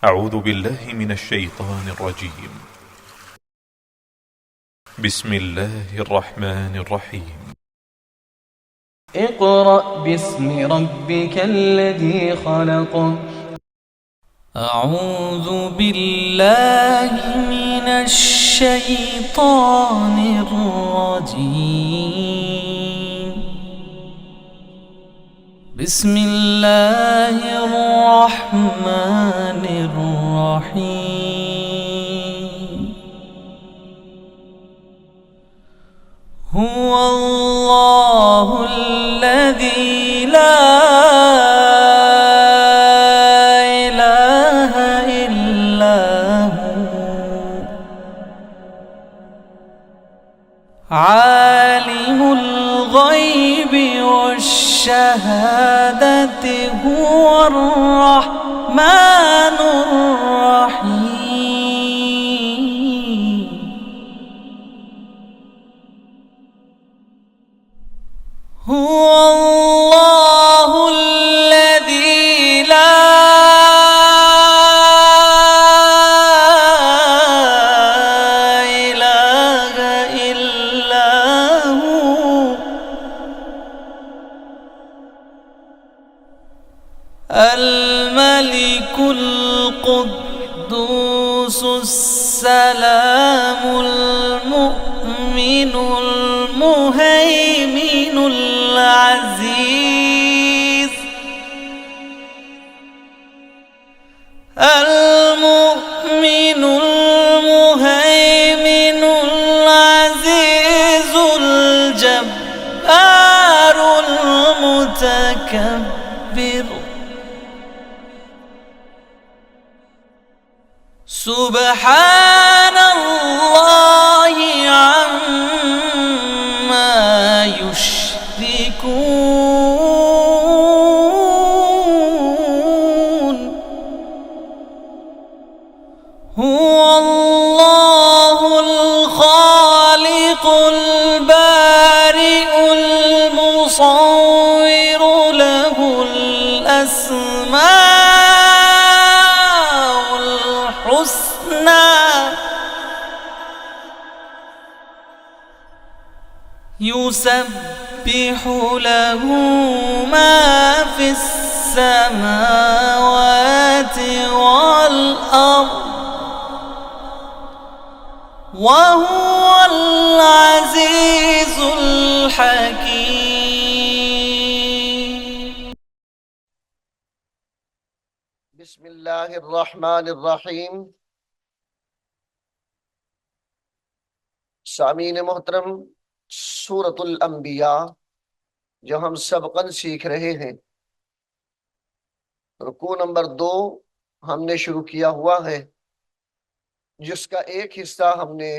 أعوذ بالله من الشيطان الرجيم. بسم الله الرحمن الرحيم. اقرأ باسم ربك الذي خلق. أعوذ بالله من الشيطان الرجيم. بسم الله الرحمن الرحيم. هو الله الذي لا إله إلا هو عالم الغيب والشهادة هو الرحمن الرحيم. هو الله الذي لا إله إلا هو الملك القدوس السلام المؤمن المهيمن العزيز المؤمن المهيمن العزيز الجبار المتكبر. سبحان الله عما يشركون. هو الله الخالق البارئ المصور له الأسماء الحسنى يسبح له ما في السماوات والأرض وهو العزيز الحكيم. بسم الله الرحمن الرحیم. सामीन मोहतरम, सूरतुल अंबिया जो हम सबकन सीख रहे हैं, रुकू नंबर 2 हमने शुरू किया हुआ है, जिसका एक हिस्सा हमने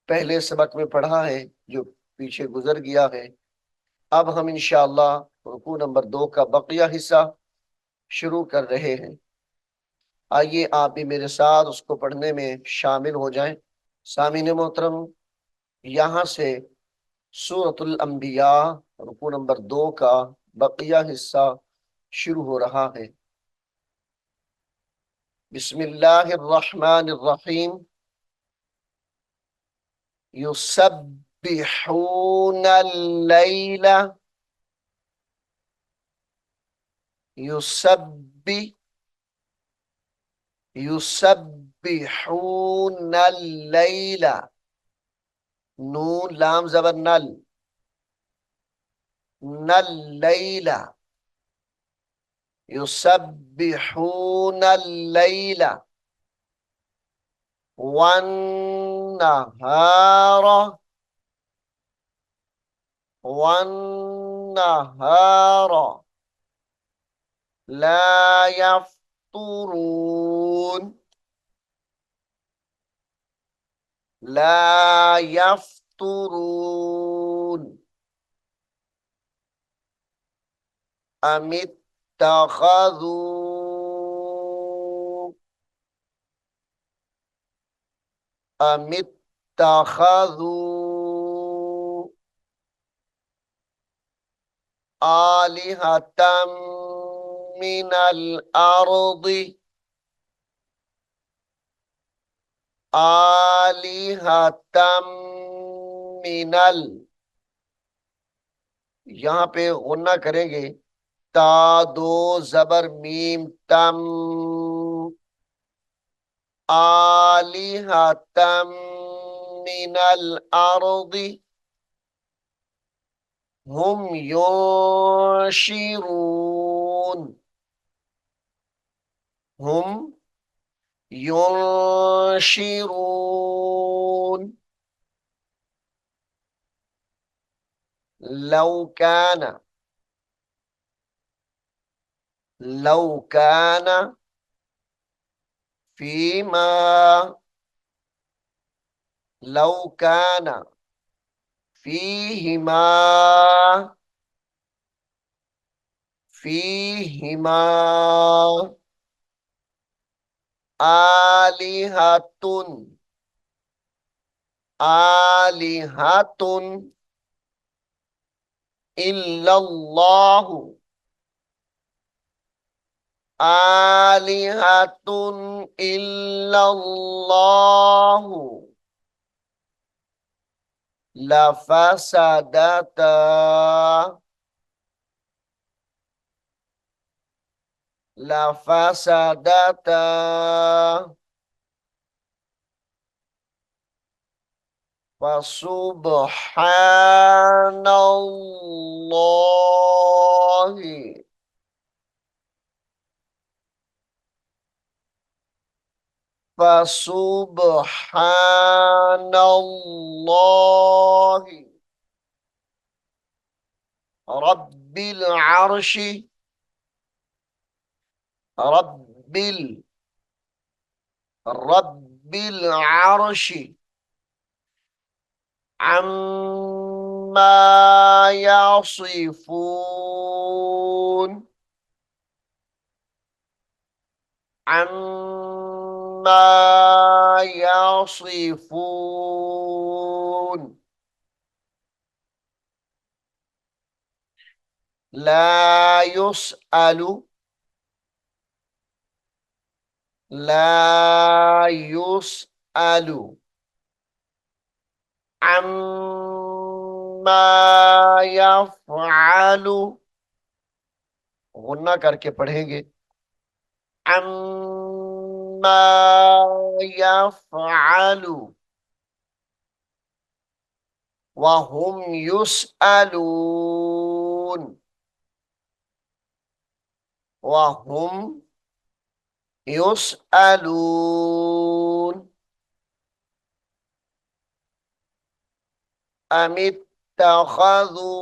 पहले सबक में पढ़ा है जो पीछे गुजर गया है। अब हम इंशाअल्लाह रुकू नंबर 2 का बकिया हिस्सा शुरू कर रहे हैं। आइए आप भी मेरे साथ उसको पढ़ने में शामिल हो जाएं। सामीन मोहतरम, यहाँ से सूरतुल अंबिया रुकू नंबर 2 का बकिया हिस्सा शुरू हो रहा है। बिस्मिल्लाहिर्रहमानिर्रहीम। युसब्बिहूनल लैला युसब्बिहूनल लैला, नून लाम जबर नल, नल लैला, युसब्बिहूनल लैला वन्नहारा वन्नहारा ला यफ्तुरून ला यफ्तुरून अमित्तखज़ू अमित्तखज़ू आलिहतम मिनल अर्दि आलिहतम मिनल, यहां पे गुन्ना करेंगे। ता दो जबर मीम तम, आलिहतम मिनल अर्दी हुम युनशिरून, हुम युनशिरून। लौ काना, लौ काना फीमा, लौ काना फीहिमा, फीहिमा आलिहतुन, आलिहतुन इल्लल्लाहु, आलिहतुन इल्लल्लाहु लफसदता, लफसदता फसुबहानल्लाहि, फसुबहानल्लाहि रब्बिल अर्शि, रब्बिल, रब्बिल अर्शि अम्मा यसिफून, अम्मा यसिफून। ला युसअलु, ला युसअलु अम्मा यफ़अलु, गुन्ना करके पढ़ेंगे। अम्मा यफ़अलु वहुम युसअलून, वहुम युसअलून। अमित्तखज़ू,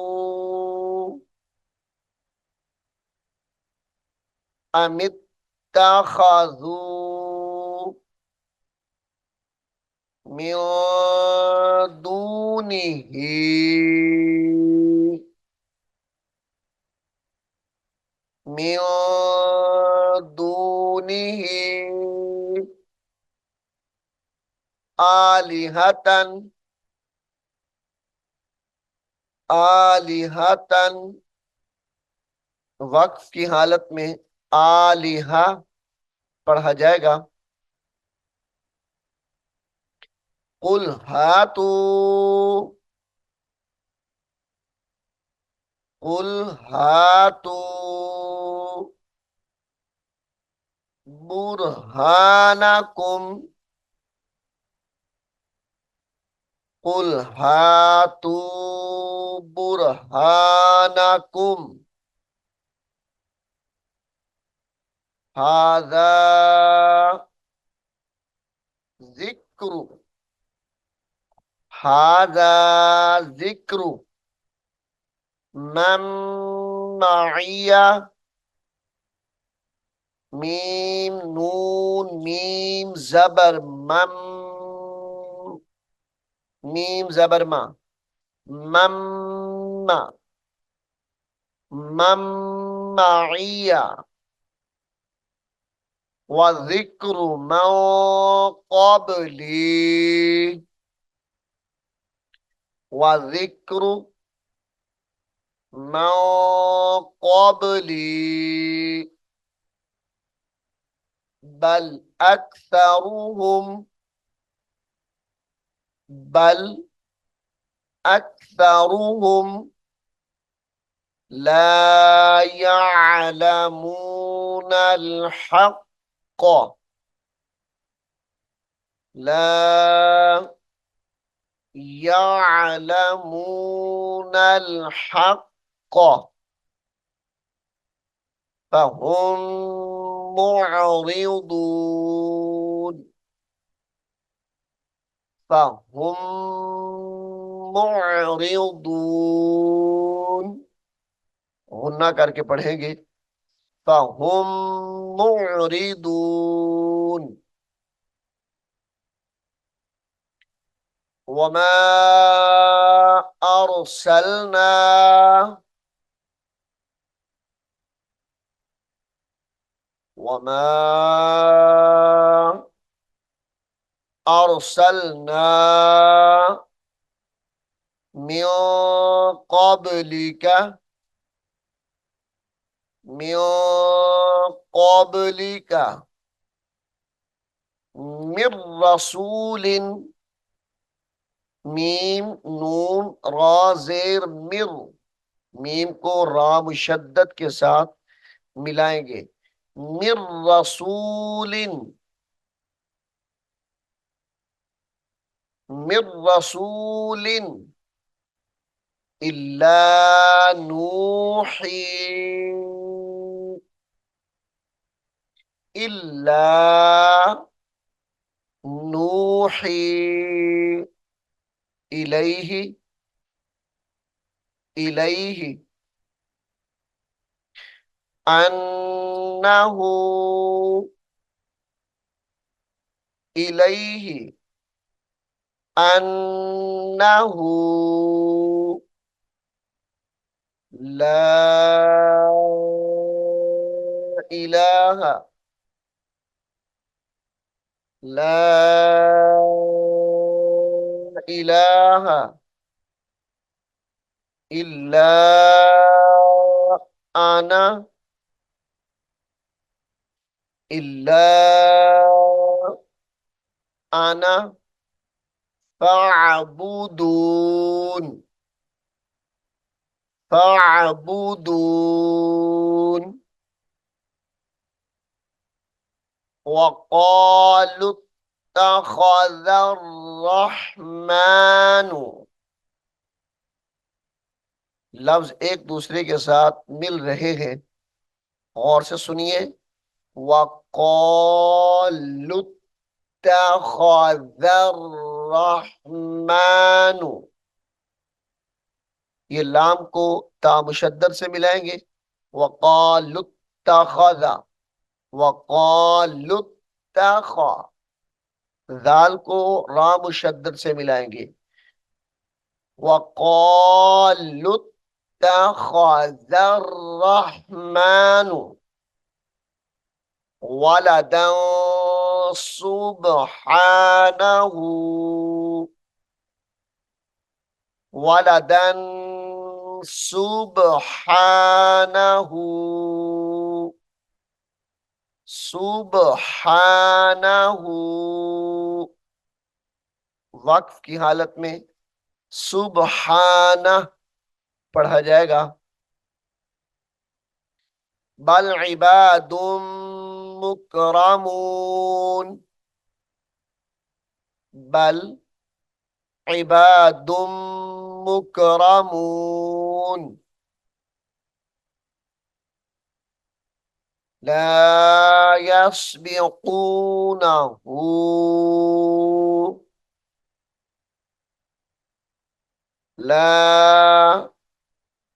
अमित्तखज़ू मिन दूनिही, मिन दूनिही आलिहतन, आलिहतन वक्फ की हालत में आलिहा पढ़ा जाएगा। कुल हातू, कुल हातू बुरहानकुम, कुल हातू बुरहानकुम हाज़ा जिक्र, हाज़ा जिक्र मन मइया, मीम नून मीम जबर मम, मीम जबर मा, मम्मा, मम्माइया व जिक्र मन क़ब्ली, व जिक्र मन क़ब्ली बल अक्सरुहुम, बल अक्सरुहुम ला यअलमूनल हक़ ला यअलमूनल हक़ फहुम मुअरिदून फहुम मुअरिदून गुन्ना करके पढ़ेंगे फहुम मुअरिदून वमा अरसलना वमा अरसलना मिन क़ब्लिका मिन क़ब्लिका मिर रसूलिन मीम नून रा जेर मिर मीम को रा मुशद्दद के साथ मिलाएंगे मिर रसूलिन मिर रसूलिन इल्ला नूही इल्ला नूही इलैहि इलैहि अन्नहु इलैहि अन्नहु ला इलाहा ला इलाहा इल्ला आना इल्ला आना फ़अबुदून फ़अबुदून वक़ालु इत्तख़ज़र रहमानु लफ्ज एक दूसरे के साथ मिल रहे हैं और से सुनिए वक़ालु इत्तख़ज़र रहमानु ये लाम को ता मुशद्दद से मिलाएंगे वक़ालु इत्तख़ज़ा वक़ालु इत्तख़ दाल को रा मुशद्दद से मिलाएंगे वक़ालु इत्तख़ज़र रहमानु वलदन सुब्हानहु वलदन सुब्हानहु सुब्हानहु वक्फ की हालत में सुब्हाना पढ़ा जाएगा बल इबादुम मुकरमून बल इबादुम मुकरमून ला यस्बिकूनहु ला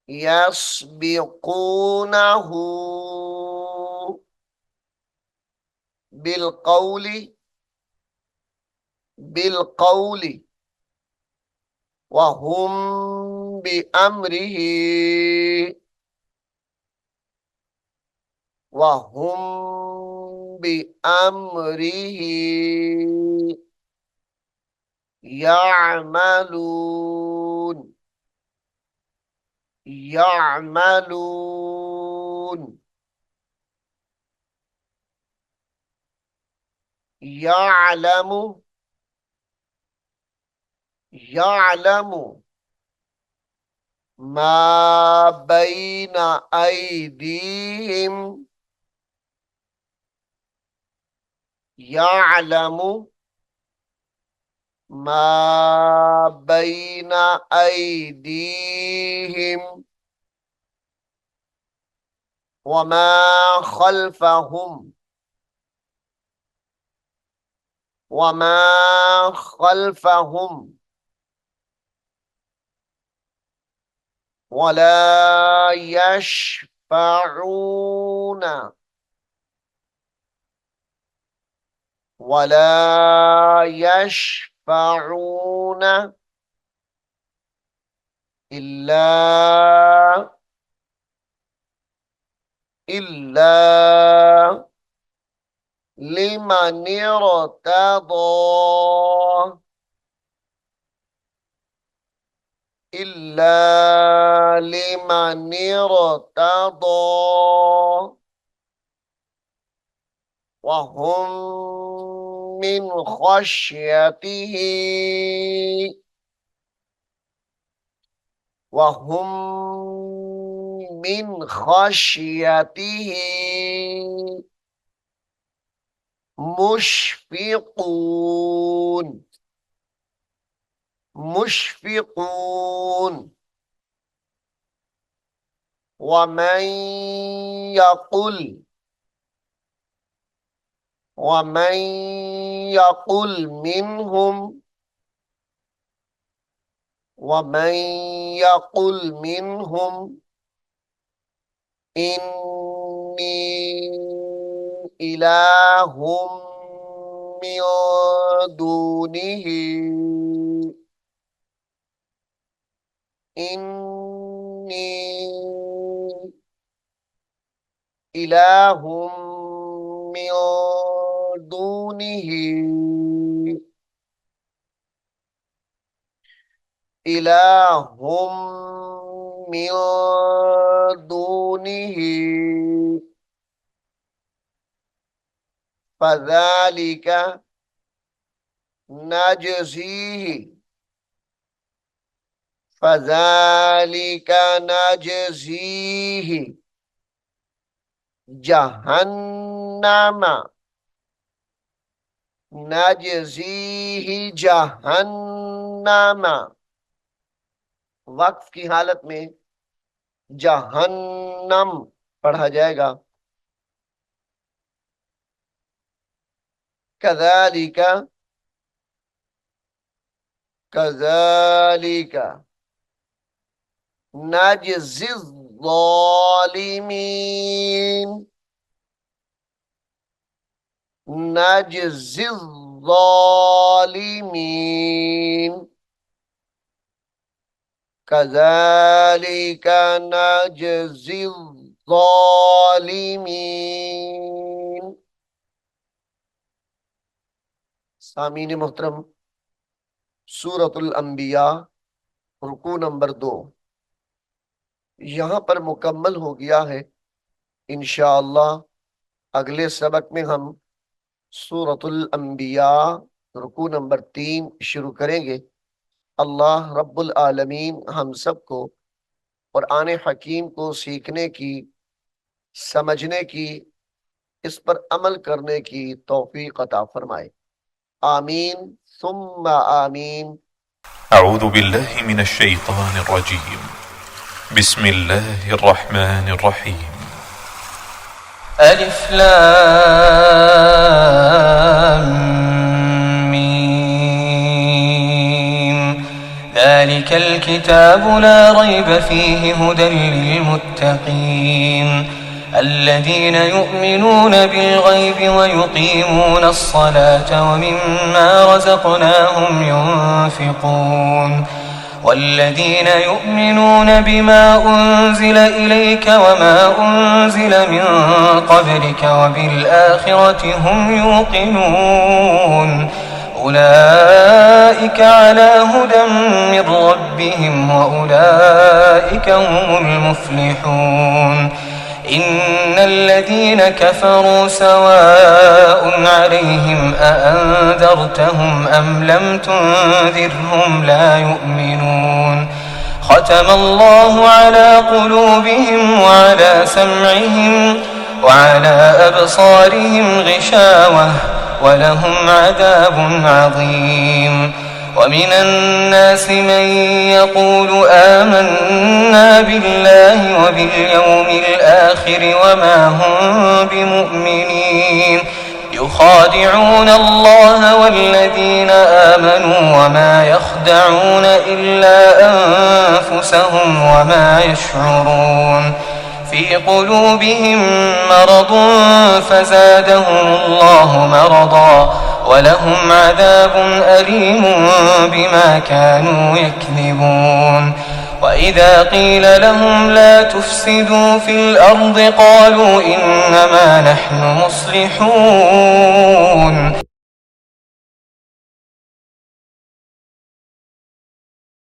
यस्बिकूनहु बिलकौली बिलकौली वहुम बिअम्रिही वहुम बिअम्रिही यअमलून यअमलून यअलमु याअलमु मा बैना ऐदीहिम, याअलमु मा बैना ऐदीहिम वमा खल्फहुम, वमा खल्फहुम वला यशफऊन, वला यशफऊन इल्ला लिमन इर्तदा, इल्ला लिमन इर्तदा वहुम मिन खश्यतिही, वहुम मिन खश्यतिही मुशफिकून, मुशफिकून वमन यकुल, वमन यकुल मिनहुम, वमन यकुल मिनहुम इन्नी इलाहुम मिन दूनिही, इन्नी इलाहुम मिन दूनिही इलाहुम मिन दूनिही फज़ालिका नजज़ीही, फज़ालिका नजज़ीही जहन्नमा, नजज़ीही जहन्नमा, वक्फ की हालत में जहन्नम पढ़ा जाएगा। कज़ालिका, कज़ालिका नजज़िज़ ज़ालिमीन, नजज़िज़ ज़ालिमीन, कज़ालिका नजज़िज़ ज़ालिमीन। सामीन मोहतरम, सूरतुल अंबिया रुकू नंबर 2 यहाँ पर मुकम्मल हो गया है। इंशाअल्लाह अगले सबक में हम सूरतुल अंबिया रुकू नंबर 3 शुरू करेंगे। अल्लाह रब्बुल आलमीन हम सबको कुरान हकीम को सीखने की, समझने की, इस पर अमल करने की तौफीक अता फरमाए। आमीन सुम्मा आमीन। अऊज़ु बिल्लाहि मिनश शैतानिर रजीम। बिस्मिल्लाहिर रहमानिर रहीम। अलिफ लाम मीम। ज़ालिकल किताबु ला रैब फ़ीहि हुदल लिलमुत्तक़ीन الذين يؤمنون بالغيب ويقيمون الصلاة ومما رزقناهم ينفقون والذين يؤمنون بما أنزل إليك وما أنزل من قبلك وبالآخرة هم يوقنون أولئك على هدى من ربهم وأولئك هم المفلحون إن الذين كفروا سواء عليهم أأنذرتهم أنذرتهم أم لم تنذرهم لا يؤمنون ختم الله على قلوبهم وعلى سمعهم وعلى أبصارهم غشاوة ولهم عذاب عظيم ومن الناس من يقول آمنا بالله وباليوم الآخر وما هم بمؤمنين يخادعون الله والذين آمنوا وما يخدعون إلا أنفسهم وما يشعرون في قلوبهم مرض فزادهم الله مرضا ولهم عذاب أليم بما كانوا يكذبون وإذا قيل لهم لا تفسدوا في الأرض قالوا إنما نحن مصلحون